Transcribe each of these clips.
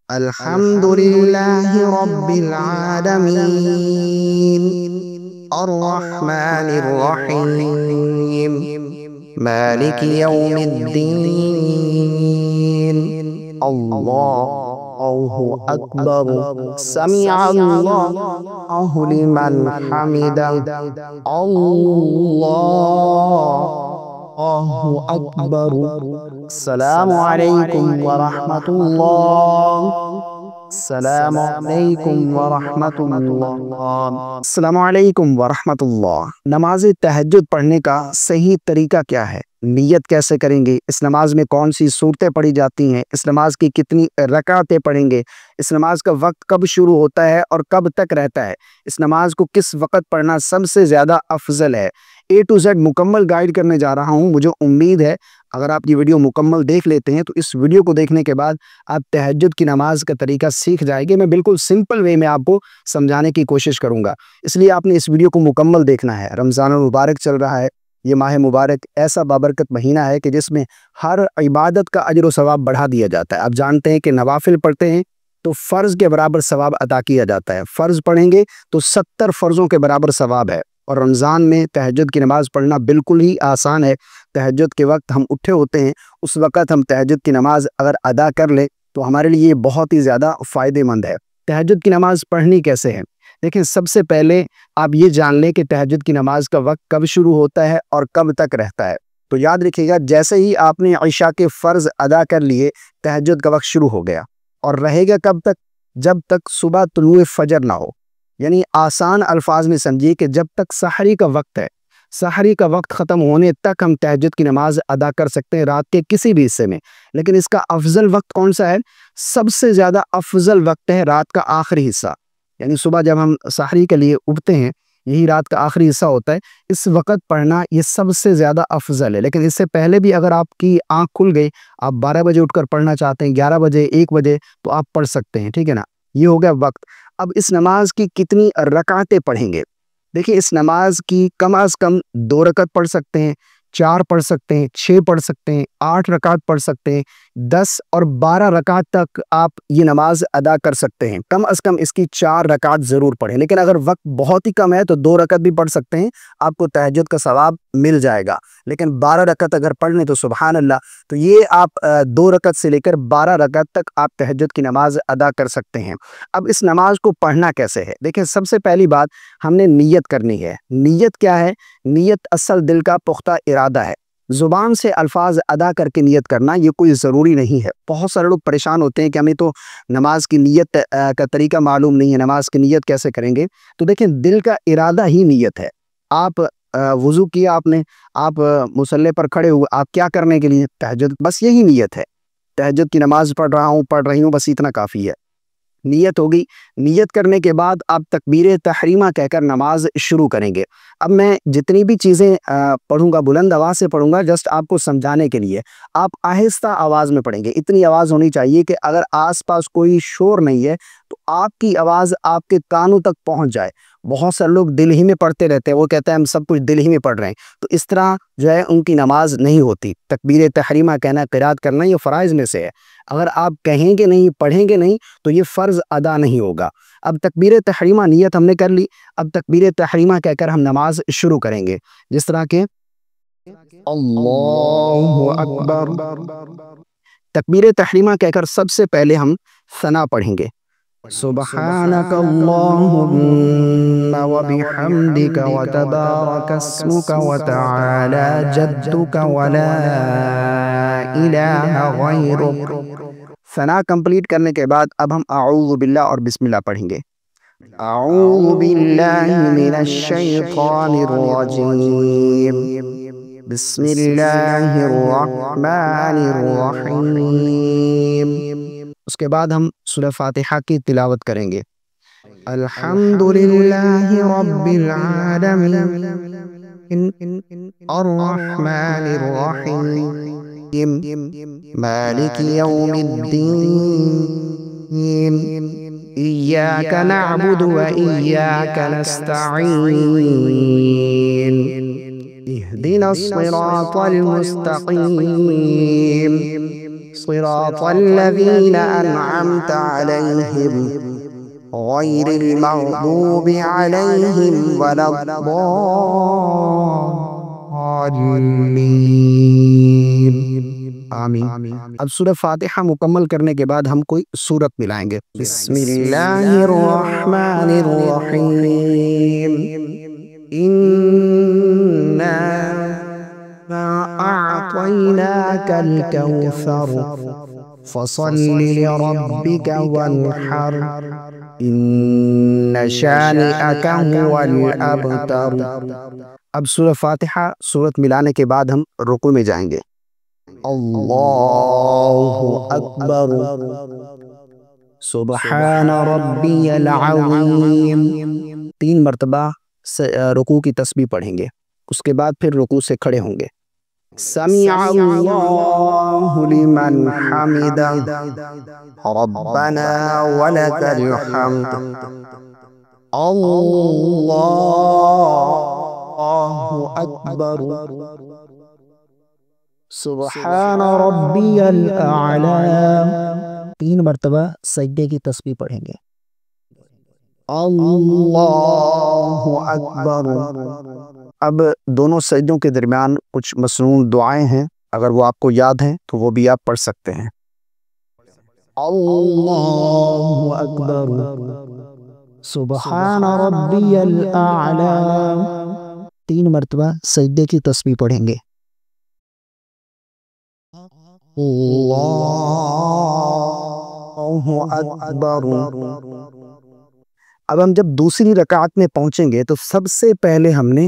الحمد لله رب العالمين الرحمن الرحيم مالك يوم الدين الله أكبر سمع الله لمن حمده الله أكبر السلام عليكم ورحمة الله السلام علیکم ورحمۃ اللہ السلام علیکم ورحمۃ اللہ۔ نماز تہجد پڑھنے کا صحیح طریقہ کیا ہے؟ نیت کیسے کریں گے؟ اس نماز میں کون سی صورتیں پڑھی جاتی ہیں؟ اس نماز کی کتنی رکعتیں پڑھیں گے؟ اس نماز کا وقت کب شروع ہوتا ہے اور کب تک رہتا ہے؟ اس نماز کو کس وقت پڑھنا سب سے زیادہ افضل ہے؟ A to Z مکمل گائیڈ کرنے جا رہا ہوں۔ مجھے امید ہے اگر آپ یہ ویڈیو مکمل دیکھ لیتے ہیں تو اس ویڈیو کو دیکھنے کے بعد آپ تہجد کی نماز کا طریقہ سیکھ جائیں گے۔ میں بالکل سمپل وے میں آپ کو سمجھانے کی کوشش کروں گا، اس لیے آپ نے اس ویڈیو کو مکمل دیکھنا ہے۔ رمضان المبارک چل رہا ہے، یہ ماہ مبارک ایسا بابرکت مہینہ ہے کہ جس میں ہر عبادت کا اجر و ثواب بڑھا دیا جاتا ہے۔ آپ جانتے ہیں کہ نوافل پڑھتے ہیں تو فرض کے برابر ثواب عطا کیا جاتا ہے، فرض پڑھیں گے تو 70 فرضوں کے برابر ثواب ہے۔ اور رمضان میں تہجد کی نماز پڑھنا بالکل ہی آسان ہے۔ تہجد کے وقت ہم اٹھے ہوتے ہیں، اس وقت ہم تہجد کی نماز اگر ادا کر لیں تو ہمارے لیے یہ بہت ہی زیادہ فائدہ مند ہے۔ تہجد کی نماز پڑھنی کیسے ہے؟ دیکھیں، سب سے پہلے آپ یہ جان لیں کہ تہجد کی نماز کا وقت کب شروع ہوتا ہے اور کب تک رہتا ہے۔ تو یاد رکھیے گا، جیسے ہی آپ نے عشاء کے فرض ادا کر لیے، تہجد کا وقت شروع ہو گیا، اور رہے گا کب تک؟ جب تک صبح طلوع فجر نہ ہو۔ یعنی آسان الفاظ میں سمجھیے کہ جب تک سحری کا وقت ہے، سحری کا وقت ختم ہونے تک ہم تہجد کی نماز ادا کر سکتے ہیں رات کے کسی بھی حصے میں۔ لیکن اس کا افضل وقت کون سا ہے؟ سب سے زیادہ افضل وقت ہے رات کا آخری حصہ، یعنی صبح جب ہم سحری کے لیے اٹھتے ہیں، یہی رات کا آخری حصہ ہوتا ہے، اس وقت پڑھنا یہ سب سے زیادہ افضل ہے۔ لیکن اس سے پہلے بھی اگر آپ کی آنکھ کھل گئی، آپ 12 بجے اٹھ کر پڑھنا چاہتے ہیں، 11 بجے 1 بجے، تو آپ پڑھ سکتے ہیں، ٹھیک ہے نا؟ یہ ہو گیا وقت۔ اب اس نماز کی کتنی رکعتیں پڑھیں گے؟ دیکھیں، اس نماز کی کم از کم 2 رکعت پڑھ سکتے ہیں، 4 پڑھ سکتے ہیں، 6 پڑھ سکتے ہیں، 8 رکعت پڑھ سکتے ہیں، 10 اور 12 رکعت تک آپ یہ نماز ادا کر سکتے ہیں۔ کم از کم اس کی 4 رکعت ضرور پڑھیں، لیکن اگر وقت بہت ہی کم ہے تو 2 رکعت بھی پڑھ سکتے ہیں، آپ کو تہجد کا ثواب مل جائے گا۔ لیکن 12 رکعت اگر پڑھ لیں تو سبحان اللہ، تو یہ آپ 2 رکعت سے لے کر 12 رکعت تک آپ تہجد کی نماز ادا کر سکتے ہیں۔ اب اس نماز کو پڑھنا کیسے ہے؟ دیکھیں، سب سے پہلی بات ہم نے نیت کرنی ہے۔ نیت کیا ہے؟ نیت اصل دل کا پختہ ارادہ ہے۔ زبان سے الفاظ ادا کر کے نیت کرنا یہ کوئی ضروری نہیں ہے۔ بہت سارے لوگ پریشان ہوتے ہیں کہ ہمیں تو نماز کی نیت کا طریقہ معلوم نہیں ہے، نماز کی نیت کیسے کریں گے؟ تو دیکھیں، دل کا ارادہ ہی نیت ہے۔ آپ وضو کیا، آپ نے، آپ مصلی پر کھڑے ہوئے، آپ کیا کرنے کے لیے؟ تہجد، بس یہی نیت ہے۔ تہجد کی نماز پڑھ رہا ہوں، پڑھ رہی ہوں، بس اتنا کافی ہے۔ نیت ہوگی، نیت کرنے کے بعد آپ تکبیر تحریمہ کہہ کر نماز شروع کریں گے۔ اب میں جتنی بھی چیزیں پڑھوں گا بلند آواز سے پڑھوں گا، جسٹ آپ کو سمجھانے کے لیے۔ آپ آہستہ آواز میں پڑھیں گے، اتنی آواز ہونی چاہیے کہ اگر آس پاس کوئی شور نہیں ہے تو آپ کی آواز آپ کے کانوں تک پہنچ جائے۔ بہت سارے لوگ دل ہی میں پڑھتے رہتے ہیں، وہ کہتے ہیں ہم سب کچھ دل ہی میں پڑھ رہے ہیں، تو اس طرح جو ہے ان کی نماز نہیں ہوتی۔ تکبیر تحریمہ کہنا، قرات کرنا، یہ فرائض میں سے ہے۔ اگر آپ کہیں گے نہیں، پڑھیں گے نہیں تو یہ فرض ادا نہیں ہوگا۔ اب تکبیر تحریمہ نیت ہم نے کر لی، اب تکبیر تحریمہ کہہ کر ہم نماز شروع کریں گے، جس طرح کہ اللہ اکبر۔ تکبیر تحریمہ کہہ کر سب سے پہلے ہم ثنا پڑھیں گے، سبحانک اللہم وبحمدک وتبارک اسمک وتعالی جدک ولا الہ غیرک۔ ثنا کمپلیٹ کرنے کے بعد اب ہم اعوذ باللہ اور بسم اللہ پڑھیں گے۔ اعوذ باللہ من الشیطان الرجیم، بسم اللہ الرحمن الرحیم۔ اس کے بعد ہم سورہ فاتحہ کی تلاوت کریں گے۔ الحمد للہ رب العالمین الرحمن الرحیم مالک یوم الدین ایاک نعبد و ایاک نستعین اہدنا الصراط المستقیم صراط الذين أنعمت عليهم غير المغضوب عليهم ولا الضالين آمین۔ اب سورہ فاتحہ مکمل کرنے کے بعد ہم کوئی سورت ملائیں گے۔ بسم اللہ الرحمن الرحیم، إنا أعطيناك الكوثر فصل لربك وانحر إن شانئك هو الأبتر۔ اب سورہ فاتحہ سورت ملانے کے بعد ہم رکوع میں جائیں گے۔ اللہ اکبر، سبحان ربی العظیم، 3 مرتبہ رکوع کی تسبیح پڑھیں گے۔ اس کے بعد پھر رکوع سے کھڑے ہوں گے۔ سمع اللہ لمن حمدہ ربنا ولک الحمد، اللہ اکبر، سبحان ربی الاعلی، 3 مرتبہ سجدے کی تسبیح پڑھیں گے۔ اللہ اکبر۔ اب دونوں سجدوں کے درمیان کچھ مسنون دعائیں ہیں، اگر وہ آپ کو یاد ہیں تو وہ بھی آپ پڑھ سکتے ہیں۔ اللہ اکبر، سبحان ربی الاعلی، 3 مرتبہ سجدے کی تسبیح پڑھیں گے۔ اللہ اکبر۔ اب ہم جب دوسری رکعت میں پہنچیں گے تو سب سے پہلے ہم نے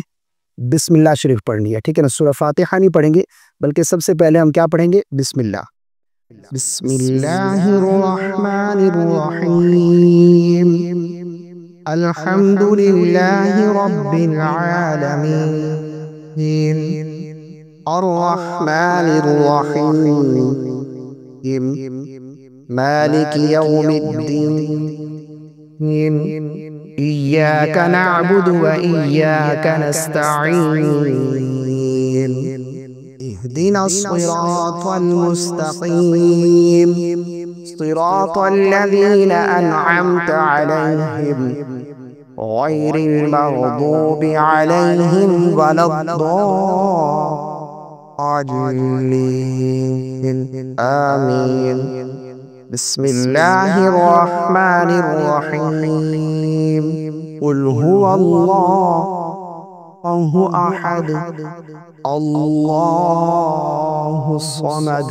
بسم اللہ شریف پڑھنی ہے، ٹھیک ہے نا؟ سورہ فاتحہ نہیں پڑھیں گے، بلکہ سب سے پہلے ہم کیا پڑھیں گے؟ بسم اللہ۔ بسم اللہ الرحمن الرحیم، الحمد للہ رب العالمین، الرحمن الرحیم، مالک یوم الدین، إياك نعبد وإياك نستعين، اهدنا الصراط المستقيم، صراط الذين أنعمت عليهم غير المغضوب عليهم ولا الضالين آمين۔ بسم اللہ الرحمن الرحیم، قل هو اللہ احد اللہ الصمد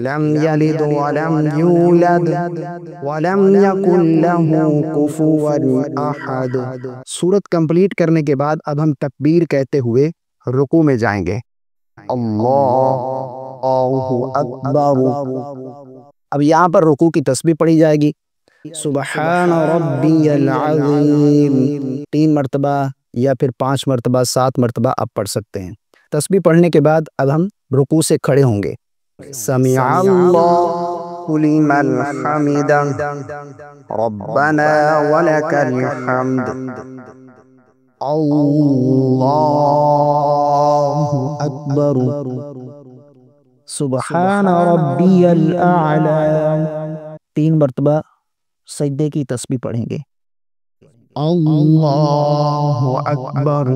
لم یلد ولم یولد ولم یکن له کفوا احد۔ سورت کمپلیٹ کرنے کے بعد اب ہم تکبیر کہتے ہوئے رکوع میں جائیں گے۔ اللہ اکبر۔ اب یہاں پر رکوع کی تسبیح پڑھی جائے گی، سبحان ربی العظیم، 3 مرتبہ یا پھر 5 مرتبہ 7 مرتبہ آپ پڑھ سکتے ہیں۔ تسبیح پڑھنے کے بعد اب ہم رکوع سے کھڑے ہوں گے۔ سمع اللہ لمن حمدہ ربنا ولک الحمد، اللہ اکبر، سبحان ربی الاعلی، 3 مرتبہ سجدے کی تسبیح پڑھیں گے۔ اللہ اکبر،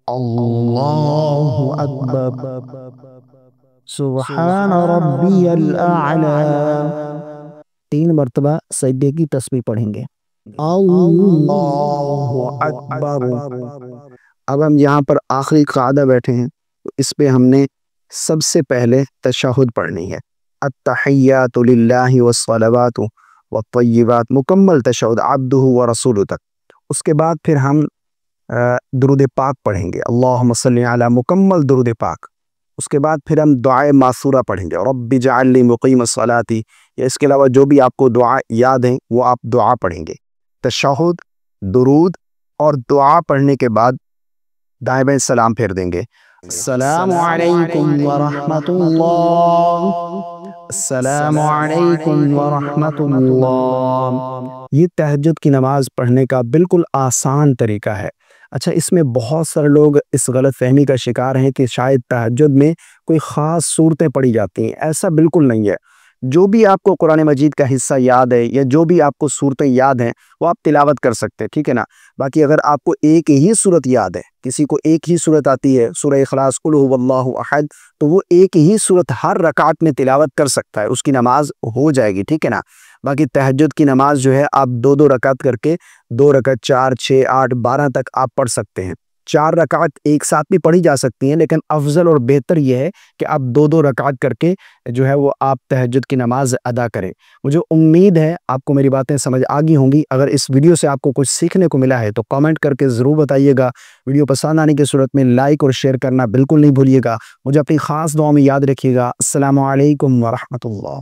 اللہ اکبر، سبحان ربی الاعلی، 3 مرتبہ سجدے کی تسبیح پڑھیں گے۔ اللہ اکبر۔ اب ہم یہاں پر آخری قاعدہ بیٹھے ہیں، اس پہ ہم نے سب سے پہلے تشہد پڑھنی ہے، التحیات للہ والصلوات والطیبات، مکمل تشہد عبدہ ورسولہ تک۔ اس کے بعد پھر ہم درود پاک پڑھیں گے، اللہم صلی علی، مکمل درود پاک۔ اس کے بعد پھر ہم دعائے ماثورہ پڑھیں گے، رب اجعلنی مقیم الصلاۃ، یا اس کے علاوہ جو بھی آپ کو دعا یاد ہیں وہ آپ دعا پڑھیں گے۔ تشہد، درود اور دعا پڑھنے کے بعد دائیں بائیں سلام پھیر دیں گے۔ السلام علیکم ورحمۃ اللہ، السلام علیکم ورحمۃ اللہ۔ یہ تہجد کی نماز پڑھنے کا بالکل آسان طریقہ ہے۔ اچھا، اس میں بہت سارے لوگ اس غلط فہمی کا شکار ہیں کہ شاید تہجد میں کوئی خاص صورتیں پڑھی جاتی ہیں۔ ایسا بالکل نہیں ہے۔ جو بھی آپ کو قرآن مجید کا حصہ یاد ہے یا جو بھی آپ کو صورتیں یاد ہیں وہ آپ تلاوت کر سکتے ہیں، ٹھیک ہے نا۔ باقی اگر آپ کو ایک ہی صورت یاد ہے، کسی کو ایک ہی صورت آتی ہے، سورہ اخلاص، قل هو اللہ احد، تو وہ ایک ہی صورت ہر رکعت میں تلاوت کر سکتا ہے، اس کی نماز ہو جائے گی، ٹھیک ہے نا۔ باقی تہجد کی نماز جو ہے آپ دو دو رکعت کر کے، 2 رکعت، 4، 6، 8، 12 تک آپ پڑھ سکتے ہیں۔ 4 رکعت ایک ساتھ بھی پڑھی جا سکتی ہیں، لیکن افضل اور بہتر یہ ہے کہ آپ دو دو رکعت کر کے جو ہے وہ آپ تہجد کی نماز ادا کریں۔ مجھے امید ہے آپ کو میری باتیں سمجھ آ گئی ہوں گی۔ اگر اس ویڈیو سے آپ کو کچھ سیکھنے کو ملا ہے تو کامنٹ کر کے ضرور بتائیے گا۔ ویڈیو پسند آنے کی صورت میں لائک اور شیئر کرنا بالکل نہیں بھولیے گا۔ مجھے اپنی خاص دعاؤں میں یاد رکھیے گا۔ السلام علیکم ورحمۃ اللہ۔